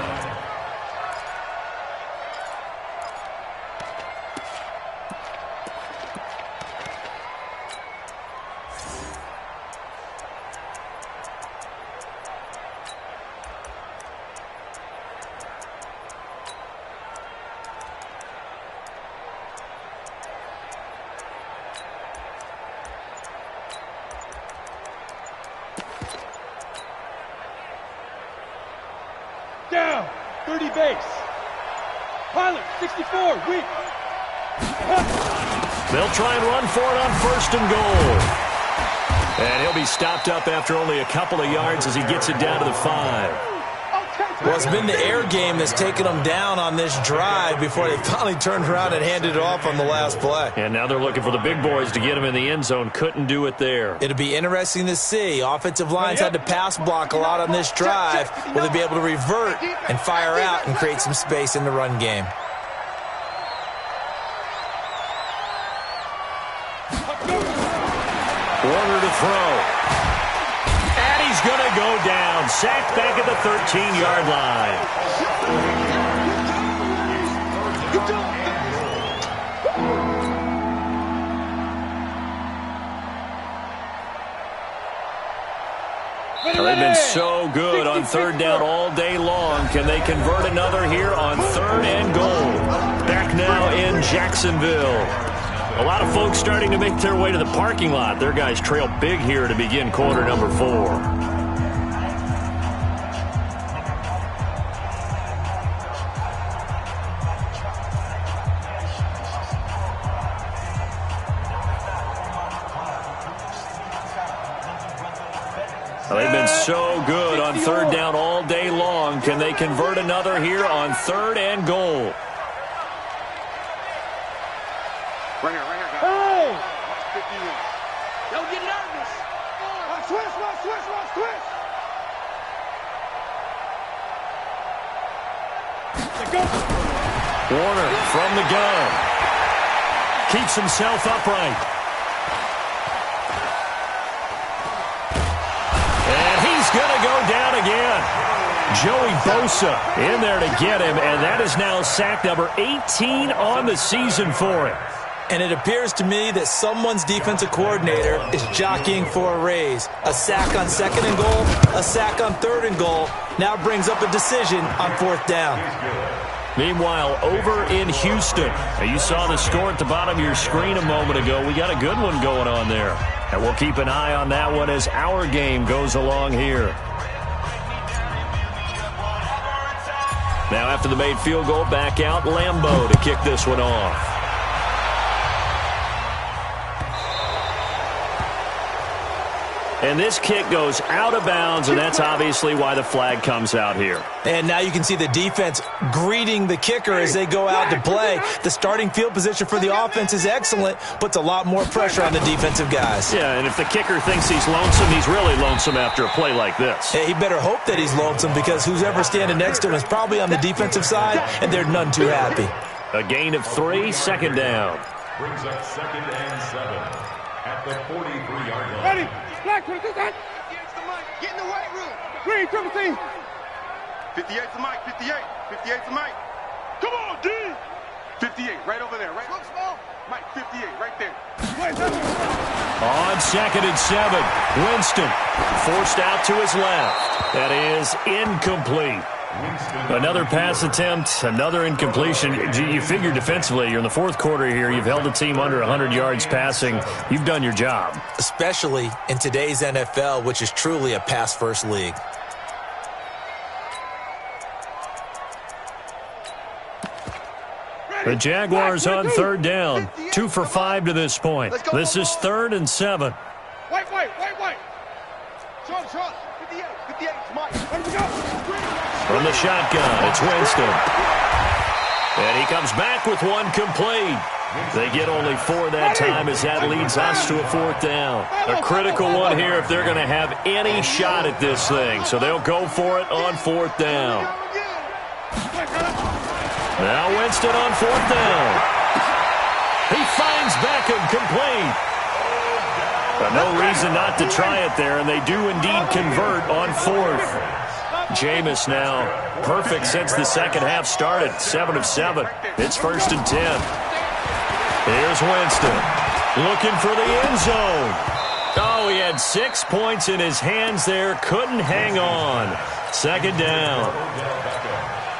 Down. 30 base. Pilot, 64, weak. They'll try and run for it on 1st and goal. And he'll be stopped up after only a couple of yards as he gets it down to the 5. Well, it's been the air game that's taken them down on this drive before they finally turned around and handed it off on the last play. And now they're looking for the big boys to get him in the end zone. Couldn't do it there. It'll be interesting to see. Offensive lines had to pass block a lot on this drive. Will they be able to revert and fire out and create some space in the run game? Warner to throw. And he's going to go down. Sacked back at the 13-yard line. They've been so good on 3rd down all day long. Can they convert another here on 3rd and goal? Back now in Jacksonville. A lot of folks starting to make their way to the parking lot. Their guys trail big here to begin quarter number 4. They've been so good on 3rd down all day long. Can they convert another here on 3rd and goal? Right here, guys. Hey! 50 yards. Don't get nervous. Switch. Go. Warner from the gun. Keeps himself upright. And he's going to go down again. Joey Bosa in there to get him, and that is now sack number 18 on the season for him. And it appears to me that someone's defensive coordinator is jockeying for a raise. A sack on 2nd and goal, a sack on 3rd and goal. Now brings up a decision on 4th down. Meanwhile, over in Houston, you saw the score at the bottom of your screen a moment ago. We got a good one going on there. And we'll keep an eye on that one as our game goes along here. Now after the made field goal, back out Lambeau to kick this one off. And this kick goes out of bounds, and that's obviously why the flag comes out here. And now you can see the defense greeting the kicker as they go out to play. The starting field position for the offense is excellent, puts a lot more pressure on the defensive guys. Yeah, and if the kicker thinks he's lonesome, he's really lonesome after a play like this. Hey, he better hope that he's lonesome because who's ever standing next to him is probably on the defensive side, and they're none too happy. A gain of 3, second down. Brings up 2nd and 7 at the 43-yard line. Ready? Black, 22 guys. Get in the weight room. Green, 17. 58's the mic, 58. 58's the mic. Come on, D. 58, right over there. Right. Look small. Mike, 58, right there. On 2nd and 7, Winston forced out to his left. That is incomplete. Another pass attempt, another incompletion. You figure defensively, you're in the fourth quarter here. You've held the team under 100 yards passing. You've done your job. Especially in today's NFL, which is truly a pass-first league. The Jaguars on 3rd down. 2 for 5 to this point. This is 3rd and 7. Wait. Sean, 58, 58, Mike. Let me go. From the shotgun, it's Winston. And he comes back with one complete. They get only 4 that time as that leads us to a 4th down. A critical one here if they're going to have any shot at this thing. So they'll go for it on 4th down. Now Winston on 4th down. He finds Beckham complete. But no reason not to try it there, and they do indeed convert on 4th. Jameis now perfect since the second half started. 7 of 7. It's 1st and 10. Here's Winston looking for the end zone. Oh, he had 6 points in his hands there. Couldn't hang on. 2nd down.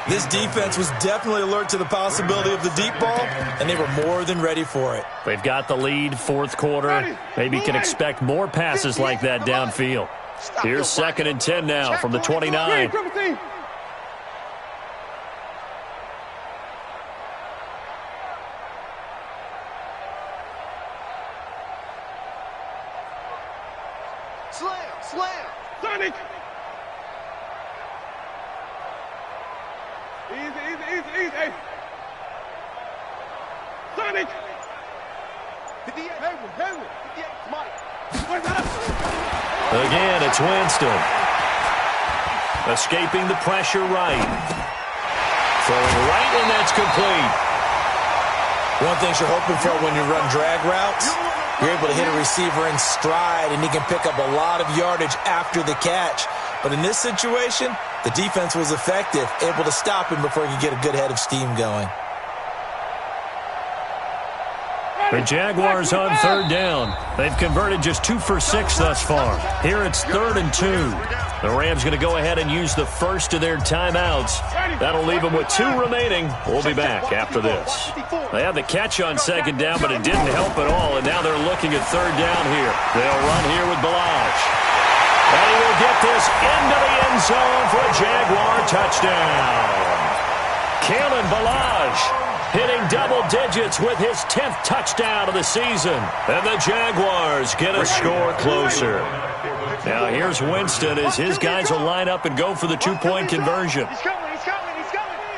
This defense was definitely alert to the possibility of the deep ball, and they were more than ready for it. They've got the lead, 4th quarter. Maybe can expect more passes like that downfield. Here's 2nd and 10 now from the 29. Slam. Sonic. Easy. Hey. Sonic. 58, Henry. 58, Mike. Again, it's Winston. Escaping the pressure right. Throwing right, and that's complete. One thing you're hoping for when you run drag routes, you're able to hit a receiver in stride, and he can pick up a lot of yardage after the catch. But in this situation, the defense was effective, able to stop him before he could get a good head of steam going. The Jaguars on 3rd down. They've converted just 2 for 6 thus far. Here it's 3rd and 2. The Rams going to go ahead and use the first of their timeouts. That'll leave them with 2 remaining. We'll be back after this. They had the catch on 2nd down, but it didn't help at all, and now they're looking at 3rd down here. They'll run here with Balaj. And he will get this into the end zone for a Jaguar touchdown. Kalen Balaj hitting double digits with his 10th touchdown of the season. And the Jaguars get a score closer. Now here's Winston as his guys will line up and go for the 2-point conversion. He's coming.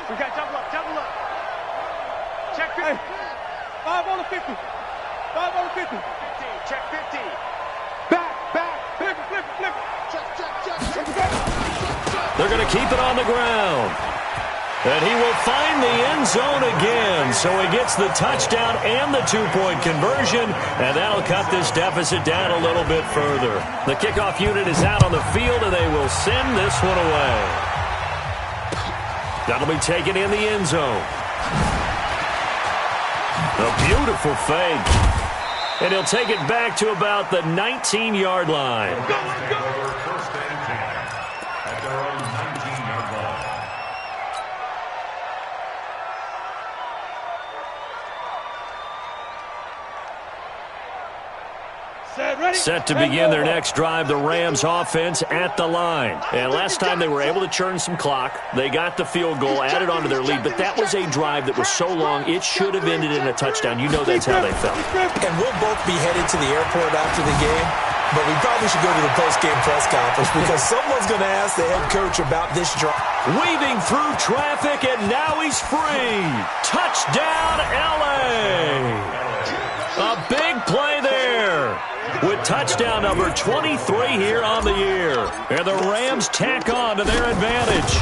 We got double up. Check 50. 5 on the 50. 5 on the 50. 15. Check 50. Back. Flip it. Check. They're going to keep it on the ground. And he will find the end zone again. So he gets the touchdown and the 2-point conversion. And that'll cut this deficit down a little bit further. The kickoff unit is out on the field, and they will send this one away. That'll be taken in the end zone. A beautiful fake. And he'll take it back to about the 19-yard line. First and 10 at their own 19-yard line. Set to begin their next drive, the Rams offense at the line. And last time they were able to churn some clock. They got the field goal, added on to their lead, but that was a drive that was so long it should have ended in a touchdown. You know that's how they felt. And we'll both be headed to the airport after the game. but we probably should go to the post-game press conference because someone's going to ask the head coach about this drive. Weaving through traffic, and now he's free. Touchdown, L.A. A big play there with touchdown number 23 here on the year. And the Rams tack on to their advantage.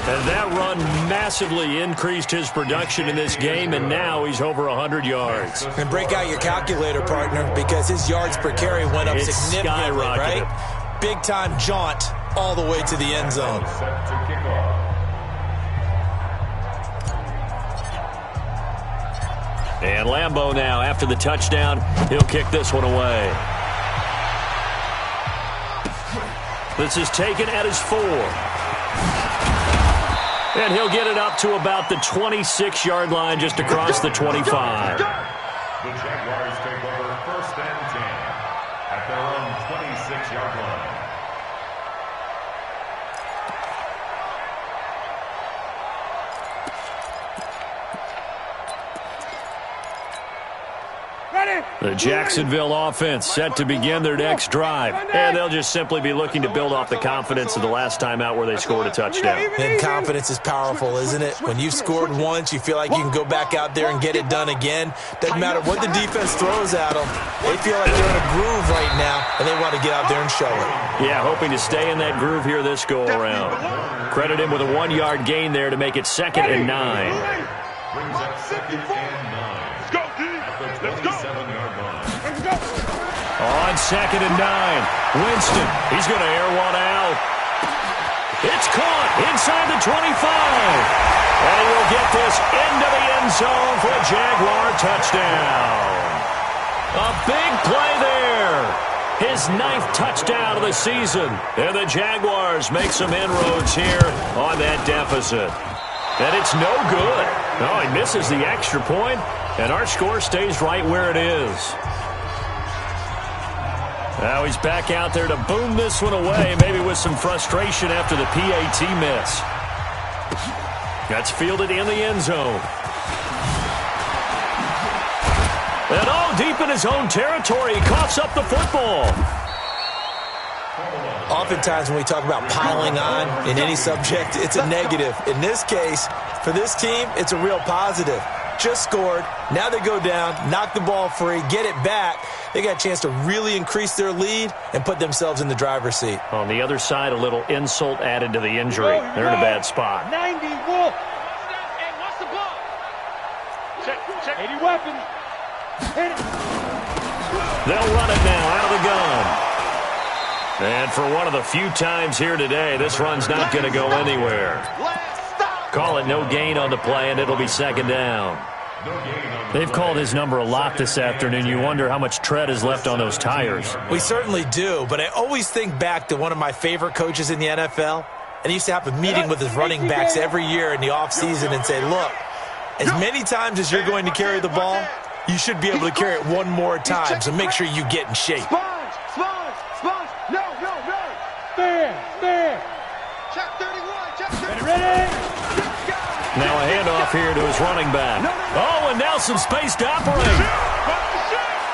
And that run massively increased his production in this game, and now he's over 100 yards. And break out your calculator, partner, because his yards per carry went up significantly, right? Big-time jaunt all the way to the end zone. And Lambeau now, after the touchdown, he'll kick this one away. This is taken at his 4. And he'll get it up to about the 26-yard line, just across the 25. The Jaguars take over 1st and 10 at their own 26-yard line. The Jacksonville offense set to begin their next drive. And they'll just simply be looking to build off the confidence of the last time out where they scored a touchdown. And confidence is powerful, isn't it? When you've scored once, you feel like you can go back out there and get it done again. Doesn't matter what the defense throws at them. They feel like they're in a groove right now, and they want to get out there and show it. Yeah, hoping to stay in that groove here this go-around. Credit him with a 1-yard gain there to make it 2nd and 9. Brings up 2nd and 9. Let's go. On 2nd and 9, Winston, he's going to air one out. It's caught inside the 25. And he will get this into the end zone for a Jaguar touchdown. A big play there. His 9th touchdown of the season. And the Jaguars make some inroads here on that deficit. And it's no good. Oh, he misses the extra point, and our score stays right where it is. Now he's back out there to boom this one away, maybe with some frustration after the PAT miss. That's fielded in the end zone. And all deep in his own territory, he coughs up the football. Oftentimes when we talk about piling on in any subject, it's a negative. In this case, for this team, it's a real positive. Just scored. Now they go down, knock the ball free, get it back. They got a chance to really increase their lead and put themselves in the driver's seat. On the other side, a little insult added to the injury. They're in a bad spot. 90 wolf. Hey, what's the ball? Check. 80 weapons. Hit it. They'll run it now out of the gun. And for one of the few times here today, this run's not going to go anywhere. Call it no gain on the play, and it'll be 2nd down. They've called his number a lot this afternoon. You wonder how much tread is left on those tires. We certainly do, but I always think back to one of my favorite coaches in the NFL, and he used to have a meeting with his running backs every year in the offseason and say, look, as many times as you're going to carry the ball, you should be able to carry it one more time, so make sure you get in shape. Sponge. No. Fair. Check 31. Check 31. Ready? Now a handoff here to his running back. Oh, and now some space to operate.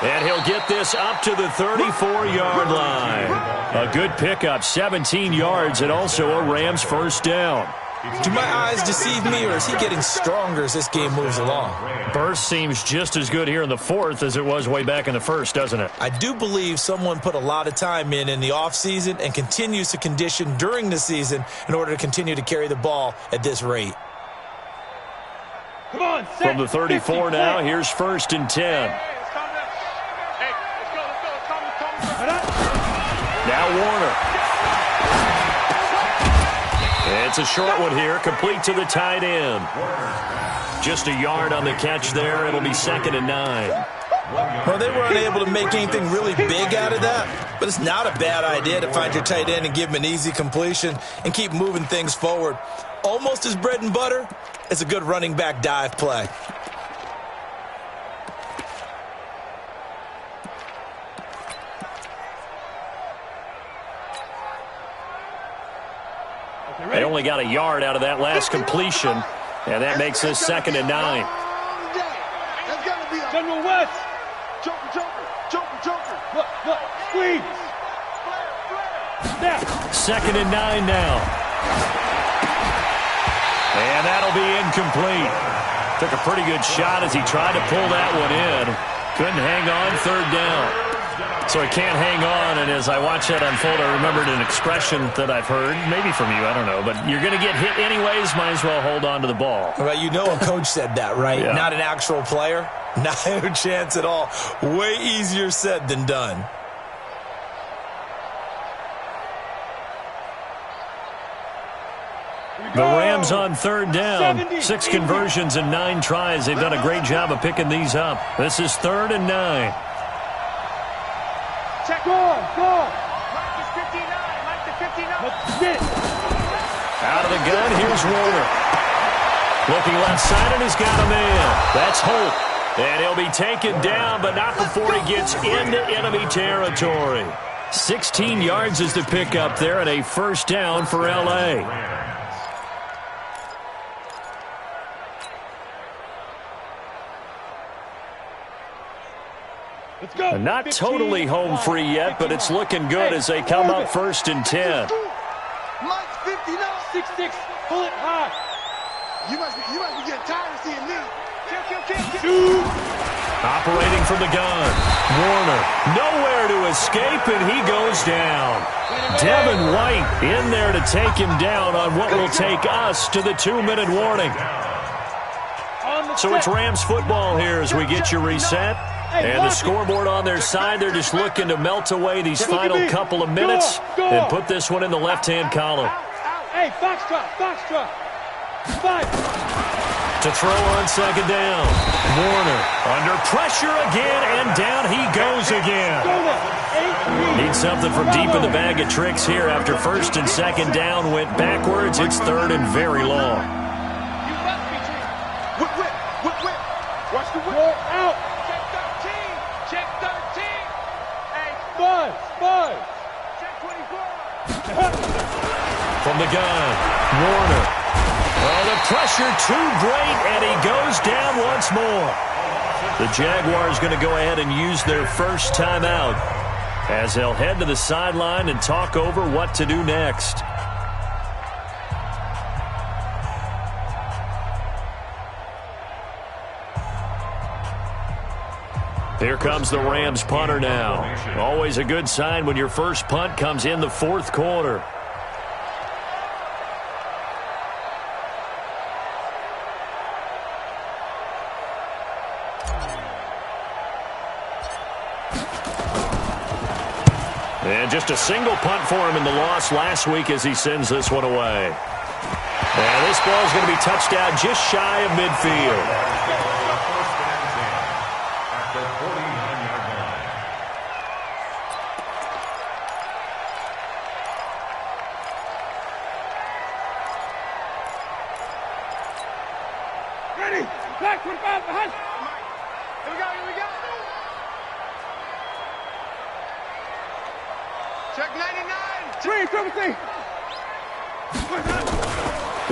And he'll get this up to the 34-yard line. A good pickup, 17 yards, and also a Rams 1st down. Do my eyes deceive me, or is he getting stronger as this game moves along? Burst seems just as good here in the 4th as it was way back in the 1st, doesn't it? I do believe someone put a lot of time in the offseason and continues to condition during the season in order to continue to carry the ball at this rate. Come on, From the 34 now, here's 1st and 10. Now Warner. It's a short one here, complete to the tight end. Just a yard on the catch there. It'll be 2nd and 9. Well, they were unable to make anything really big out of that, but it's not a bad idea to find your tight end and give him an easy completion and keep moving things forward. Almost as bread and butter as a good running back dive play. They only got a yard out of that last completion, and that makes this 2nd and 9. General West. Joker. Look, squeeze. 2nd and 9 now. And that'll be incomplete. Took a pretty good shot as he tried to pull that one in. Couldn't hang on, 3rd down. So he can't hang on, and as I watch that unfold, I remembered an expression that I've heard, maybe from you, I don't know, but you're going to get hit anyways, might as well hold on to the ball. Well, you know a coach said that, right? Yeah. Not an actual player. Not a chance at all. Way easier said than done. The Rams on 3rd down. 6 conversions and 9 tries. They've done a great job of picking these up. This is 3rd and 9. Check. Go. Mike is 59. Mike to 59. Out of the gun, here's Warner. Looking left side, and he's got a man. That's Holt. And he'll be taken down, but not before he gets into enemy territory. 16 yards is the pickup there, and a 1st down for L.A. Not totally home free yet, but it's looking good as they come up 1st and 10. Mike's 59. 6'6". Pull it high. You must be getting tired of seeing me. Kill. Operating from the gun. Warner nowhere to escape, and he goes down. Devin White in there to take him down on what will take us to the 2-minute warning. So it's Rams football here as we get you reset. And the scoreboard on their side, they're just looking to melt away these final couple of minutes and put this one in the left-hand column. Hey, foxtrot. 5. To throw on 2nd down. Warner under pressure again, and down he goes again. Need something from deep in the bag of tricks here after 1st and 2nd down went backwards. It's 3rd and very long. Whip. Watch the whip. Roll out. Check 13. Hey, 5. Check 24. From the gun, Warner. Oh, the pressure too great, and he goes down once more. The Jaguars going to go ahead and use their 1st timeout as they'll head to the sideline and talk over what to do next. Here comes the Rams punter now. Always a good sign when your first punt comes in the 4th quarter. And just a single punt for him in the loss last week as he sends this one away. And this ball is going to be touched down just shy of midfield. Ready. Black 25 behind. Here we go. Check 99. 3.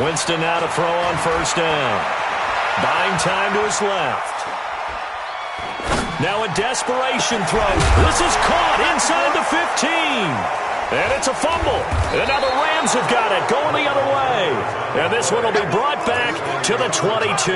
Winston now to throw on 1st down. Buying time to his left. Now a desperation throw. This is caught inside the 15. And it's a fumble. And now the Rams have got it going the other way. And this one will be brought back to the 22.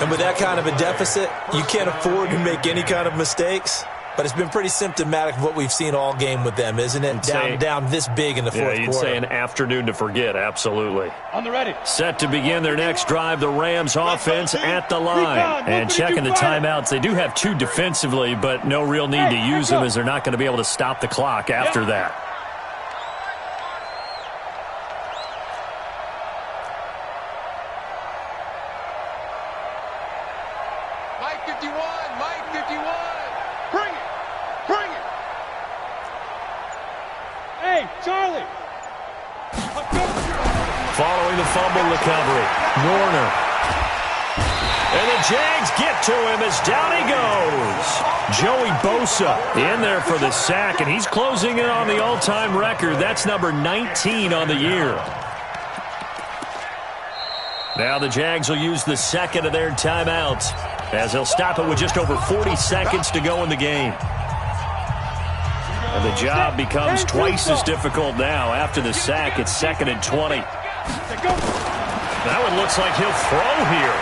And with that kind of a deficit, you can't afford to make any kind of mistakes. But it's been pretty symptomatic of what we've seen all game with them, isn't it? Down this big in the 4th quarter. Yeah, you'd say an afternoon to forget, absolutely. On the ready. Set to begin their next drive, the Rams offense at the line. And checking the timeouts, they do have 2 defensively, but no real need to use them as they're not going to be able to stop the clock after that. Mike 51. Bring it. Hey, Charlie. Following the fumble recovery, Warner. And the Jags get to him as down he goes. Joey Bosa in there for the sack, and he's closing in on the all-time record. That's number 19 on the year. Now the Jags will use the 2nd of their timeouts as they'll stop it with just over 40 seconds to go in the game. And the job becomes twice as difficult now. After the sack, it's 2nd and 20. That one looks like he'll throw here.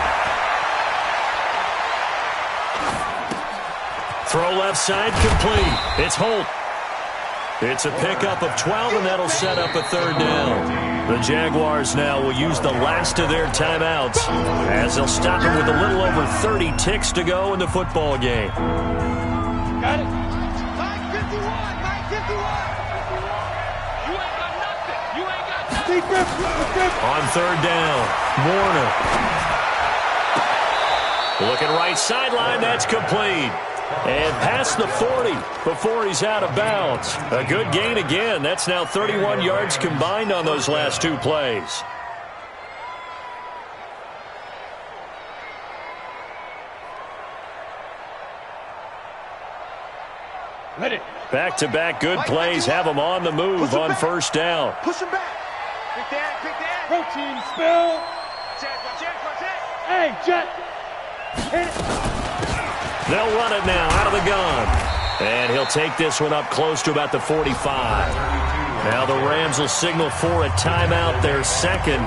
Throw left side complete. It's Holt. It's a pickup of 12, and that'll set up a 3rd down. The Jaguars now will use the last of their timeouts as they'll stop him with a little over 30 ticks to go in the football game. Got it. Mike 51, Mike 51. You ain't got nothing. You ain't got nothing. On 3rd down, Warner. Looking right sideline, that's complete. And past the 40 before he's out of bounds. A good gain again. That's now 31 yards combined on those last 2 plays. Back-to-back good plays have him on the move on 1st down. Push him back. Big Dan. Protein spill. Hey, Jet. Hit it. They'll run it now out of the gun. And he'll take this one up close to about the 45. Now the Rams will signal for a timeout, their 2nd.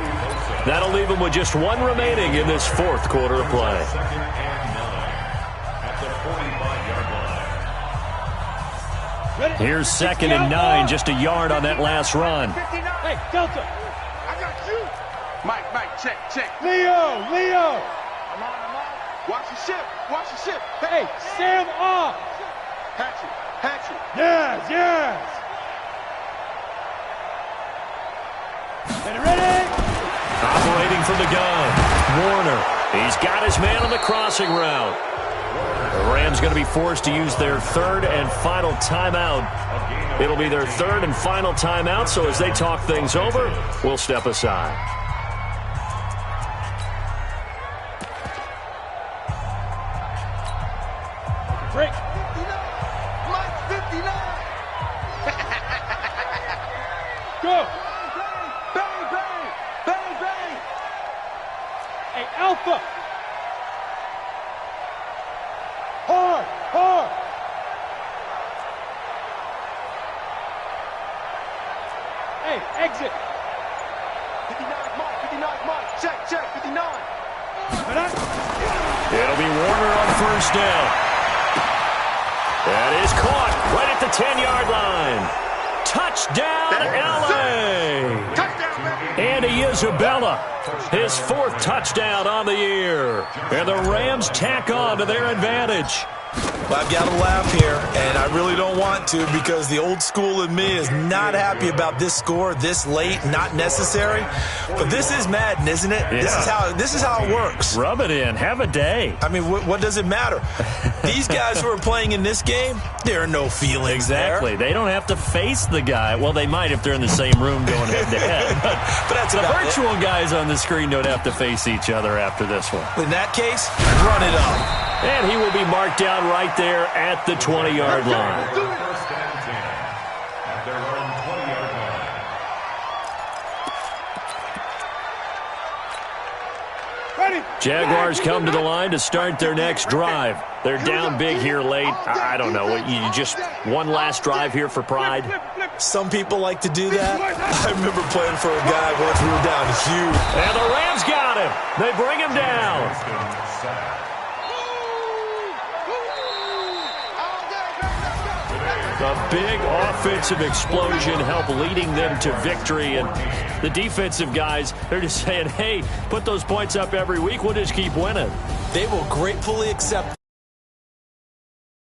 That'll leave them with just 1 remaining in this 4th quarter of play. Here's 2nd and 9, just a yard on that last run. Hey, Delta. I got you. Mike, check. Leo. I'm on. Watch the ship. Hey, Sam off. Hatchet. Yes. Ready? Operating from the gun, Warner. He's got his man on the crossing route. The Rams going to be forced to use their 3rd and final timeout. It'll be their 3rd and final timeout, so as they talk things over, we'll step aside. Break. 59. Mike 59. Go. Bang. Hey, Alpha. Hard. Hey, exit. 59 Mike. Check. 59. It'll be Warner on 1st down. That is caught right at the 10-yard line. Touchdown, L.A. Touchdown, baby. Andy Isabella, his 4th touchdown on the year. And the Rams tack on to their advantage. Well, I've got to laugh here, and I really don't want to because the old school in me is not happy about this score this late, not necessary. But this is Madden, isn't it? Yeah. This is how it works. Rub it in. Have a day. I mean, what does it matter? These guys who are playing in this game, there are no feelings Exactly. there. They don't have to face the guy. Well, they might if they're in the same room going head-to-head. But that's the about virtual guys on the screen don't have to face each other after this one. In that case, run it up. And he will be marked down right there at the 20-yard line. 1st and 10 at their own 20-yard line. Ready. Jaguars come to the line to start their next drive. They're down big here late. I don't know. You just one last drive here for pride? Some people like to do that. I remember playing for a guy once we were down huge. And the Rams got him. They bring him down. A big offensive explosion helped leading them to victory. And the defensive guys, they're just saying, hey, put those points up every week. We'll just keep winning. They will gratefully accept